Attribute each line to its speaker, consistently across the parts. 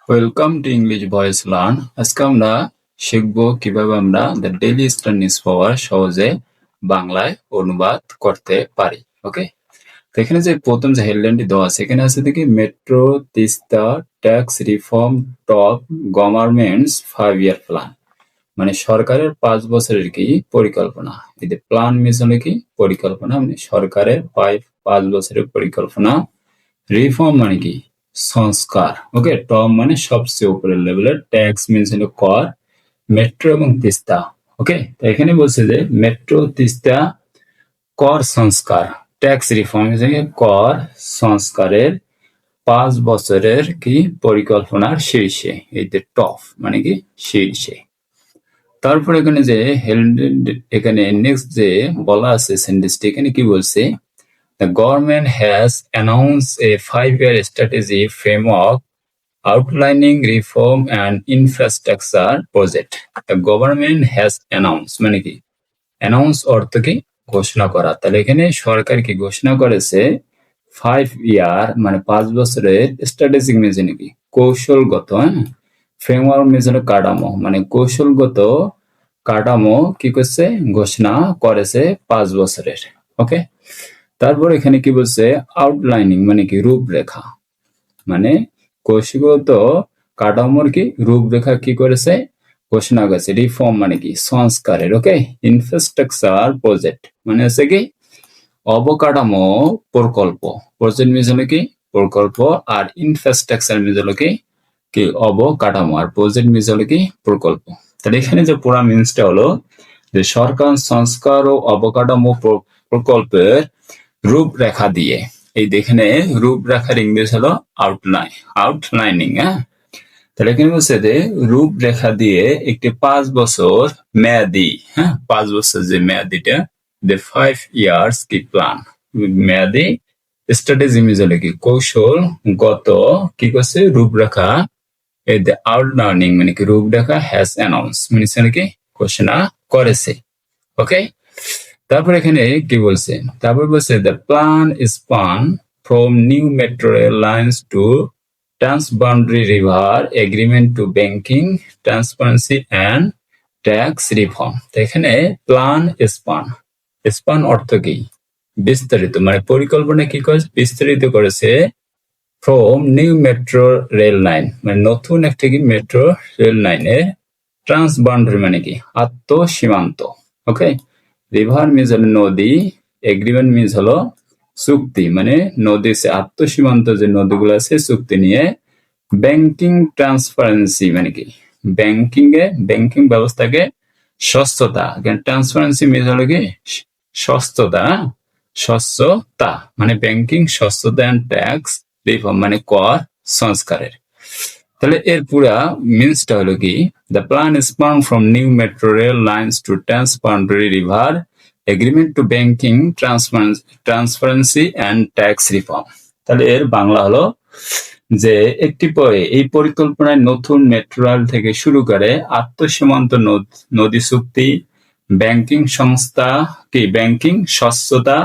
Speaker 1: Welcome to English voice learn. আজকে আমরা শিখবো কিভাবে আমরা দ্য ডেইলি স্টার নিউজ পাওয়ার সহজে বাংলায় অনুবাদ করতে পারি। ওকে, তো এখানে যে প্রথম যে হেডলাইনটি দেওয়া আছে, এখানে আছে দেখি metro Teesta tax reform top governments 5 year plan, মানে সরকারের 5 বছরের কি পরিকল্পনা। এই যে প্ল্যান মিনস হলো কি পরিকল্পনা, মানে সরকারের 5 বছরের পরিকল্পনা। রিফর্ম মানে কি সংস্কার। ওকে, টপ মানে সবচেয়ে উপরের লেভেলের, ট্যাক্স মিনস হলো কর, মেট্রো এবং তিস্তা। ওকে, তো এখানে বলছে যে মেট্রো তিস্তা কর সংস্কার, ট্যাক্স রিফর্ম কর সংস্কারের 5 বছরের কি পরিকল্পনার শীর্ষে, এই যে টপ মানে কি শীর্ষে। তারপর এখানে যে এখানে নেক্সট যে বলা আছে সেন্টেন্সটি, এখানে কি বলছে, The government has announced a 5-year strategy framework outlining reform and infrastructure project. The government has announced মানে কি অ্যানাউন্স অর্থ কি ঘোষণা করা, তাহলে এখানে সরকার কি ঘোষণা করেছে 5 ইয়ার মানে 5 বছরের স্ট্র্যাটেজিক মিশন কি কৌশলগত, ফ্রেমওয়ার্ক মিশন কাঠামো মানে কৌশলগত কাঠামো কি করছে ঘোষণা করেছে 5 বছরের। ওকে, তারপর এখানে কি বলছে আউটলাইনিং মানে কি রূপরেখা, মানে কৌশলগত কাঠামোর কি রূপরেখা কি করেছে ঘোষণা করেছে। রিফর্ম মানে কি সংস্কারের। ওকে, ইনফ্রাস্ট্রাকচার প্রজেক্ট মানে হচ্ছে কি অবকাঠামো প্রকল্প, প্রজেক্ট মিনস হলো কি প্রকল্প, আর ইনফ্রাস্ট্রাকচার মিনস হলো কি কি অবকাঠামো, আর প্রজেক্ট মিনস হলো কি প্রকল্প। তাহলে এখানে যে পুরা মিনসটা হলো যে সরকার সংস্কার ও অবকাঠামো প্রকল্পের রূপরেখা দিয়ে, এই এখানে রূপরেখার ইংরেজি হলো আউটলাইন, আউটলাইনিং। হ্যাঁ, তাহলে এখানে বলছে যে রূপরেখা দিয়ে একটি 5 বছর মেয়াদি, 5 বছর যে মেয়াদিটা, the 5 years কি প্ল্যান, মেয়াদি স্ট্র্যাটেজি মিজলে কি কৌশলগত কি করছে রূপরেখা, এই যে আউটলাইনিং মানে কি রূপরেখা হ্যাজ অ্যানাউন্স মানে কি ঘোষণা করেছে। ওকে, তারপর এখানে কি বলছে, তারপর বলছে the plan span from new metro rail lines to transboundary river agreement to banking transparency and tax reform. তো এখানে প্ল্যান স্পান, স্পান অর্থ কি বিস্তারিত, মানে পরিকল্পনা কি করেছে বিস্তারিত করেছে, from new metro rail line মানে নতুন একটা কি মেট্রো রেল লাইনের, ট্রান্সবাউন্ডারি মানে কি আত্মসীমান্ত। ওকে, রিভার মিনস হলো নদী, এগ্রিমেন্ট মিনস হলো চুক্তি, মানে নদী সে আত্মসীমান্ত যে নদীগুলো আছে চুক্তি নিয়ে, ব্যাংকিং ট্রান্সপারেন্সি মানে কি ব্যাংকিং ব্যবস্থাকে স্বচ্ছতা, ট্রান্সপারেন্সি মিনস হলো কি স্বচ্ছতা, স্বচ্ছতা মানে ব্যাংকিং স্বচ্ছতা, অ্যান্ড ট্যাক্স রিফর্ম মানে কর সংস্কারের। তাহলে এর পুরা মিনসটা হলো কি, the plan span from new metro rail lines to transboundary river agreement to banking transparency and tax reform. তাহলে এর বাংলা হলো যে একটি এই পরিকল্পনায় নতুন মেট্রো রেল থেকে শুরু করে আত্মসীমান্ত নদী চুক্তি, ব্যাংকিং সংস্থা কি ব্যাংকিং স্বচ্ছতা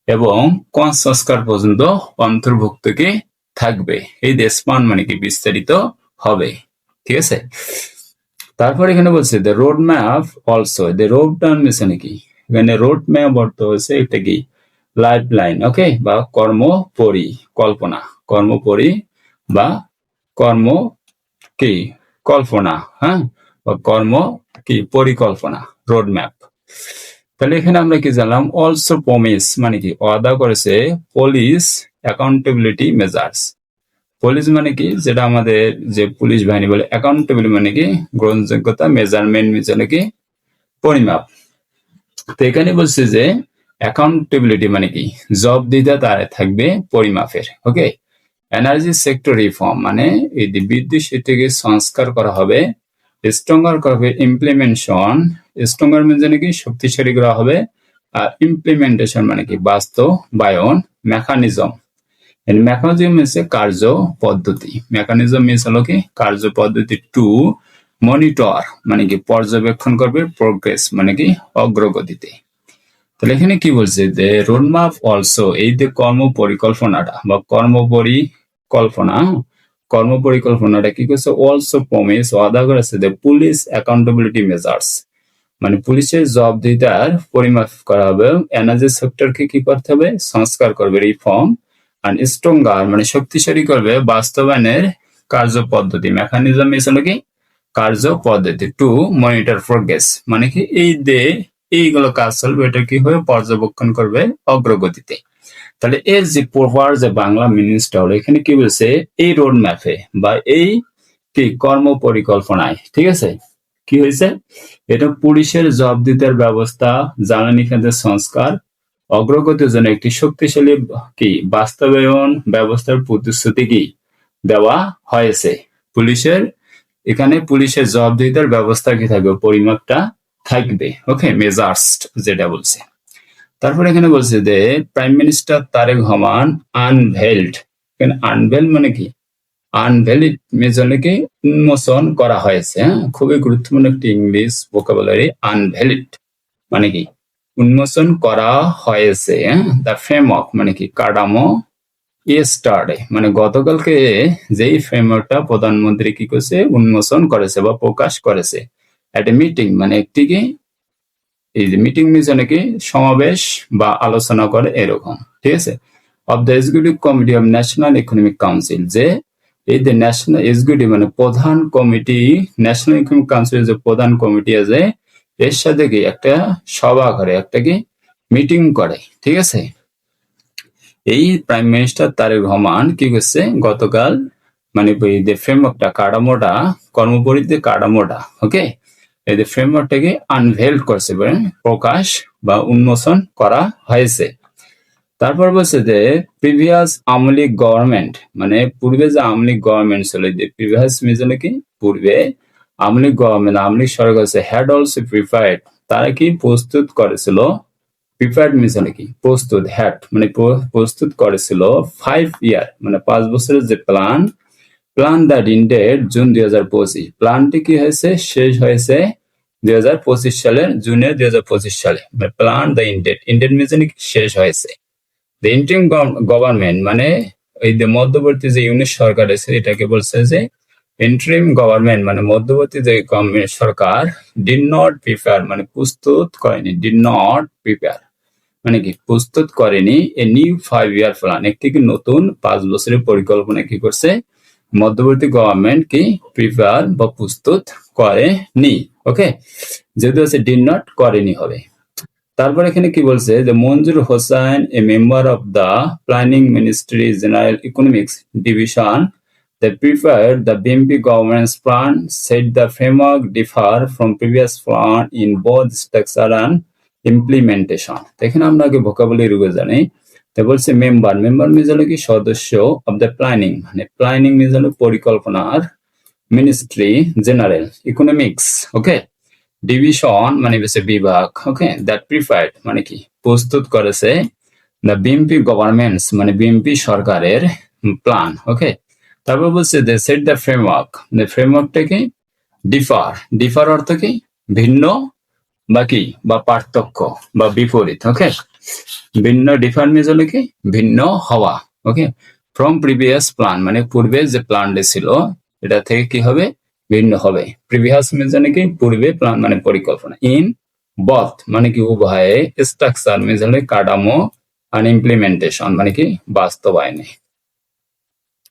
Speaker 1: এবং কর সংস্কার পর্যন্ত অন্তর্ভুক্ত কি থাকবে। এই স্পান মানে কি বিস্তারিত হবে। ঠিক আছে, তারপর এখানে বলছে the road map also, the road map মানে কি, এখানে রোড ম্যাপ অর্থ হচ্ছে এটা কি লাইফ লাইন। ওকে, বা কর্ম পরিকল্পনা, বা কর্ম কি কল্পনা, বা কর্ম কি পরিকল্পনা, রোড ম্যাপ। তাহলে এখানে আমরা কি জানলাম, অলসো প্রমিস মানে কি ওয়াদা করেছে, পুলিশ অ্যাকাউন্টেবিলিটি মেজার্স, পুলিশ মানে কি যেটা আমাদের যে পুলিশ বাহিনী বলে, অ্যাকাউন্টেবিলিটি মানে কি গ্রহণযোগ্যতা, মেজারমেন্ট মানে কি পরিমাপ। তো এখানে বলছে যে অ্যাকাউন্টেবিলিটি মানে কি জবাবদিহিতা তার থাকবে পরিমাপের। ওকে, এনার্জি সেক্টর রিফর্ম মানে এই বিদ্যুৎ সেক্টরকে সংস্কার করা হবে, স্ট্রঙ্গার করা হবে, ইমপ্লিমেন্টেশন স্ট্রঙ্গার মানে কি শক্তিশালী করা হবে, আর ইমপ্লিমেন্টেশন মানে কি বাস্তবায়ন, মেকানিজম মেকানিজম হচ্ছে কার্য পদ্ধতি, মেকানিজম মিনস হলো কি কার্য পদ্ধতি, টু মনিটর মানে কি পর্যবেক্ষণ করবে, প্রোগ্রেস মানে কি অগ্রগতিতে। তাহলে এখানে কি বলছে যে রোডম্যাপ অলসো, এই যে কর্ম পরিকল্পনাটা বা কর্ম পরিকল্পনা কর্মপরিকল্পনাটা কি করছে অলসো প্রমিস ওয়াদা করেছে যে পুলিশ অ্যাকাউন্টেবিলিটি মেজার্স মানে পুলিশের জবাবদিহিতার পরিমাপ করা হবে এনার্জি সেক্টরকে কি করতে হবে সংস্কার করবে রিফর্ম আর স্ট্রঙ্গার মানে শক্তিশালী করবে বাস্তবায়নের কার্যপদ্ধতি মেকানিজম এসে কি কার্যপদ্ধতি টু মনিটর প্রোগ্রেস মানে কি এইগুলো কাজ চলবে এটা কি হবে পর্যবেক্ষণ করবে অগ্রগতিতে তাহলে এর যে প্রপার যে বাংলা মিনিংসটা হলো এখানে কি বলছে এই রোড ম্যাপে বা এই কি কর্ম পরিকল্পনায় ঠিক আছে কি হয়েছে এটা পুলিশের জবাবদিহিতার ব্যবস্থা জ্বালানি খাতের সংস্কার অগ্রগতির জন্য একটি শক্তিশালী কি বাস্তবায়ন ব্যবস্থার প্রতিশ্রুতি কি দেওয়া হয়েছে পুলিশের এখানে পুলিশের জবাবদিহিতার ব্যবস্থা কি থাকবে পরিমাপটা থাকবে ওকে মেজার্স যেটা বলছে তারপর এখানে বলছে যে প্রাইম মিনিস্টার তারেক রহমান আনভেলড এখানে আনভেল মানে কি আনভেলিড মানে কি উন্মোচন করা হয়েছে হ্যাঁ খুবই গুরুত্বপূর্ণ একটি ইংলিশ ভোকাবুলারি আনভেলিড মানে কি উন্মোচন করা হয়েছে দ্য ফ্রেমওয়ার্ক মানে কি কাঠামো ইয়েস্টারডে মানে গতকালকে যেই ফ্রেমওয়ার্কটা প্রধানমন্ত্রী কি করছে উন্মোচন করেছে বা প্রকাশ করেছে একটা মিটিং মানে একটি কি এই যে মিটিং মিশনে কি সমাবেশ বা আলোচনা করে এরকম ঠিক আছে of the executive committee of national economic council যে এই যে ন্যাশনাল এক্সিকিউটিভ মানে প্রধান কমিটি ন্যাশনাল ইকোনমিক কাউন্সিলের যে প্রধান কমিটি আছে এর সাথে কি একটা সভা করে একটা কি মিটিং করে ঠিক আছে এই প্রাইম মিনিস্টার তারেক রহমান কি করছে গতকাল মানে এই যে ফ্রেমওয়ার্কটা কাঠামোটা কর্মপরিধি কাঠামোটা ওকে এই যে ফ্রেমওয়ার্কটাকে আনভেল করছে প্রকাশ বা উন্মোচন করা হয়েছে তারপর বলছে যে প্রিভিয়াস আমলিক গভর্নমেন্ট মানে পূর্বে যে আমলিক গভর্নমেন্ট ছিল যে প্রিভিয়াস মিজনে কি পূর্বে আমলিক গভর্নমেন্ট আমলিক সরকার হ্যাড অলসো প্রিপেয়ার্ড তারা কি প্রস্তুত করেছিল প্রিপেয়ার্ড মিশনে কি প্রস্তুত হ্যাড মানে প্রস্তুত করেছিল 5 ইয়ার মানে 5 বছরের যে প্ল্যান দ্যাট ইন্ডেড জুন 2025 প্ল্যানটি কি হয়েছে শেষ হয়েছে 2025 সালের জুনে 2025 সালে প্ল্যান দ্য ইন্ডেড মিশনে শেষ হয়েছে দ্য ইন্টারিম গভর্নমেন্ট মানে এই যে মধ্যবর্তী যে ইউনিট সরকার আছে এটাকে বলছে যে ইন্টারিম গভর্নমেন্ট মানে মধ্যবর্তী যে government Sarkar did not prepare মানে প্রস্তুত করেনি ডিড নট প্রিপেয়ার মানে কি প্রস্তুত করেনি এ নিউ 5 ইয়ার প্ল্যান একটি কি নতুন 5 বছরের পরিকল্পনা কি করছে মধ্যবর্তী গভর্নমেন্ট কি প্রিপেয়ার বা প্রস্তুত করেনি ওকে যেহেতু আছে ডিড নট করেনি হবে তারপর এখানে কি বলছে যে Manzur Hossain a member of the planning ministry general economics division that prepared the BMP government's plan said the framework differ from previous plan in both structure and implementation এখানে আমরা আগে ভোকাবুলারি রূপে জানি তাই বলছে মেম্বার মিনস হলো কি সদস্য অফ দ্য প্ল্যানিং মানে প্ল্যানিং মিনস হলো পরিকল্পনার মিনিস্ট্রি জেনারেল ইকোনমিক্স ওকে ডিভিশন মানে হচ্ছে বিভাগ ওকে দ্যাট প্রিপেয়ার্ড মানে কি প্রস্তুত করেছে দ্য বিএমপি গভর্নমেন্টস মানে বিএমপি সরকারের প্ল্যান ওকে তারপর বলছে যে সেট দ্য ফ্রেমওয়ার্কটা কি ডিফার অর্থ কি ভিন্ন বা কি বা পার্থক্য বা বিপরীত ওকে ভিন্ন ডিফার মিনস হলো কি ভিন্ন হওয়া ওকে ফ্রম প্রিভিয়াস প্ল্যান মানে পূর্বে যে প্ল্যানটি ছিল এটা থেকে কি হবে ভিন্ন হবে প্রিভিয়াস মিনস কি পূর্বে প্ল্যান মানে পরিকল্পনা ইন বথ মানে কি উভয়ে স্ট্রাকচার মিনস হলো কাঠামো আর ইমপ্লিমেন্টেশন মানে কি বাস্তবায়নে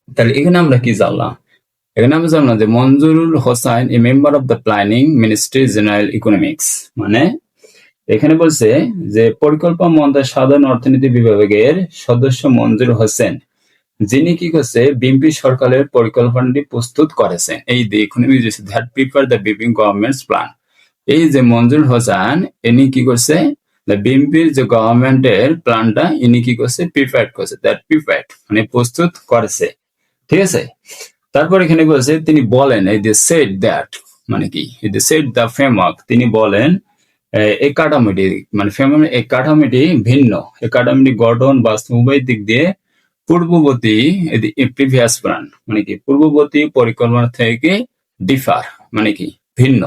Speaker 1: তাহলে এখানে আমরা কি জানলাম এখানে আমরা জানলাম যে Manjurul Hossain a member of the planning ministry general economics মানে এখানে বলছে যে পরিকল্পনা মন্ত্রণালয়ের সাধারণ অর্থনীতি বিভাগের সদস্য মঞ্জুর হোসেন যিনি কি করছে বিএনপি সরকারের পরিকল্পনাটি প্রস্তুত করেছেন এই যে economic that prepare the BNP governments plan এই যে মঞ্জুর হোসেন ইনি কি করছে বিএনপির যে গভর্নমেন্টের প্ল্যানটা ইনি কি করছে প্রিপেয়ার করছে দ্যাট প্রিপেয়ার্ড মানে প্রস্তুত করেছে ঠিক আছে তারপর এখানে বলছে তিনি বলেন এই যে সেট দ্যাট মানে কি এই যে সেট দ্য ফ্রেমওয়ার্ক তিনি বলেন এই কাঠামোটি মানে ফ্রেমওয়ার্ক এই কাঠামোটি ভিন্ন এই কাঠামোটি গঠন বাস্তব উভয় দিক দিয়ে পূর্ববর্তী প্রিভিয়াস প্ল্যান মানে কি পূর্ববর্তী পরিকল্পনা থেকে ডিফার মানে কি ভিন্ন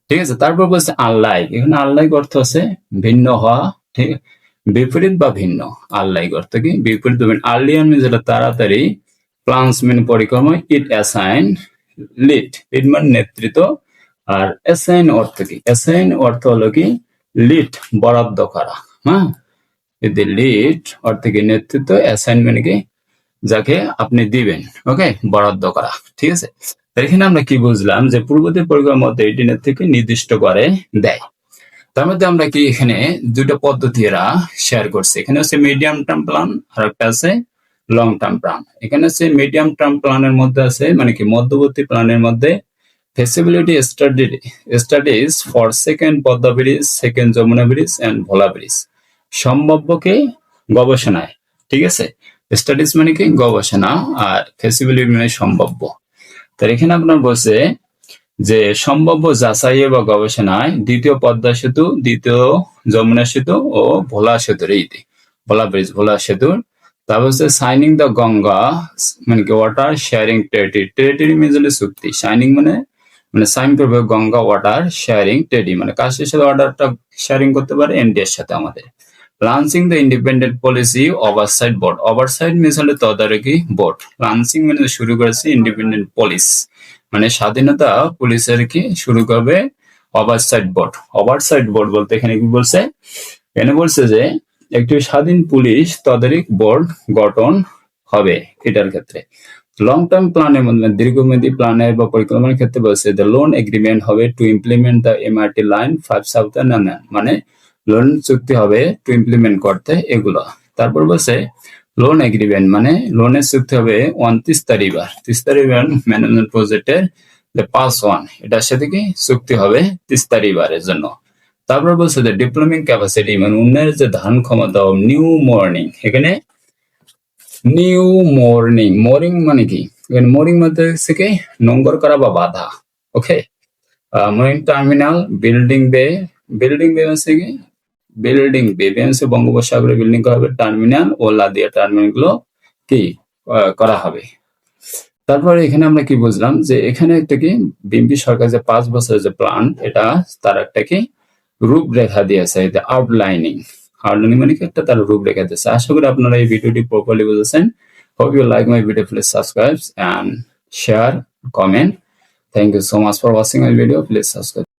Speaker 1: ঠিক আছে তারপর বলছে আনলাইক এখানে আনলাইক অর্থ আছে ভিন্ন হওয়া ঠিক বিপরীত বা ভিন্ন আনলাইক অর্থ কি বিপরীত আর্লিয়ান যেটা তাড়াতাড়ি প্লান্স মানে পরিক্রমা, ইট অ্যাসাইন, লিড মানে নেতৃত্ব, আর অ্যাসাইন অর্থ কি? অ্যাসাইন অর্থ হলো কি লিড বরাদ্দ করা। হ্যাঁ, যদি লিড অর্থ কি নেতৃত্ব, অ্যাসাইন মানে কি যাকে আপনি দিবেন, ওকে, বরাদ্দ করা। ঠিক আছে, এখানে আমরা কি বুঝলাম যে পূর্ববর্তী পরিকল্পনার মধ্যে এটিনের থেকে নির্দিষ্ট করে দেয়। তার মধ্যে আমরা কি এখানে দুটো পদ্ধতি এরা শেয়ার করছে। এখানে হচ্ছে মিডিয়াম টার্ম প্ল্যান আর একটা আছে লং টার্ম প্ল্যান। এখানে হচ্ছে মিডিয়াম টার্ম প্ল্যানের মধ্যে আছে মানে কি মধ্যবর্তী প্ল্যানের মধ্যে feasibility studies for second Padma bridge, second Jamuna bridge and Bhola bridge, সম্ভাব্যকে গবেষণায়। ঠিক আছে, স্টাডিজ মানে কি গবেষণা, আর ফেসিবিলিটি মানে সম্ভাব্য। তার এখানে আপনার বলছে যে সম্ভাব্য যাচাই বা গবেষণায় দ্বিতীয় পদ্মা সেতু, দ্বিতীয় যমুনা সেতু ও ভোলা সেতুর ভোলা ব্রিজ, ভোলা সেতুর। তারপর হচ্ছে সাইনিং দ্য গঙ্গা মানে কি ওয়াটার শেয়ারিং টেরিটরি মিজলে চুক্তি। সাইনিং মানে সাইন করবে গঙ্গা ওয়াটার শেয়ারিং টেরি মানে কাশের সাথে ওয়াটারটা শেয়ারিং করতে পারে এনডিএর সাথে আমাদের। Launching the independent policy oversight board, oversight means হলে তদারকি বোর্ড। লঞ্চিং মানে শুরু করেছে ইন্ডিপেন্ডেন্ট পুলিশ মানে স্বাধীনতা পুলিশের কি শুরু করবে ওভারসাইট বোর্ড। ওভারসাইট বোর্ড বলতে এখানে কি বলছে? এখানে বলছে যে একটি স্বাধীন পুলিশ তদারকি বোর্ড গঠন হবে এটার ক্ষেত্রে। লং টার্ম প্ল্যানের মধ্যে দীর্ঘমেয়াদী প্ল্যানের বা পরিকল্পনার ক্ষেত্রে বলছে দ্য লোন এগ্রিমেন্ট হবে to implement the MRT line 5 southern মানে লোন চুক্তি হবে টু ইমপ্লিমেন্ট করতে এগুলো। তারপর বলছে লোন এগ্রিমেন্ট মানে লোনের চুক্তি হবে 29 তিস্তা রিভার ম্যানেজমেন্ট প্রজেক্টের পাস 1 এটার সাথে কি চুক্তি হবে তিস্তা রিভারের জন্য। তারপর বলছে যে ডিপ্লোমিং ক্যাপাসিটি মানে উন্নয়নের যে ধারণ ক্ষমতা, নিউ মর্নিং। এখানে নিউ মর্নিং, মোরিং মানে কি? এখানে মোরিং মানে হচ্ছে কি নোঙ্গর করা বা বাধা। ওকে, মোরিং টার্মিনাল, বিল্ডিং বে, বিল্ডিং বে হচ্ছে কি বিল্ডিং বে হচ্ছে বঙ্গোপসাগরে বিল্ডিং করা হবে, টার্মিনাল ও লাদিয়া টার্মিনাল গুলো কি করা হবে। তারপরে এখানে আমরা কি বুঝলাম যে এখানে একটা কি বিএনপি সরকার যে 5 বছরের যে প্ল্যান এটা তার একটা কি রূপরেখা দিয়েছে, আউটলাইনিং। আউটলাইনিং মানে কি একটা তার রূপরেখা দিয়েছে। আশা করি আপনারা এই ভিডিওটি প্রপারলি বুঝেছেন। Hope you like my video. Please subscribe and share, comment. Thank you so much for watching my video. Please subscribe.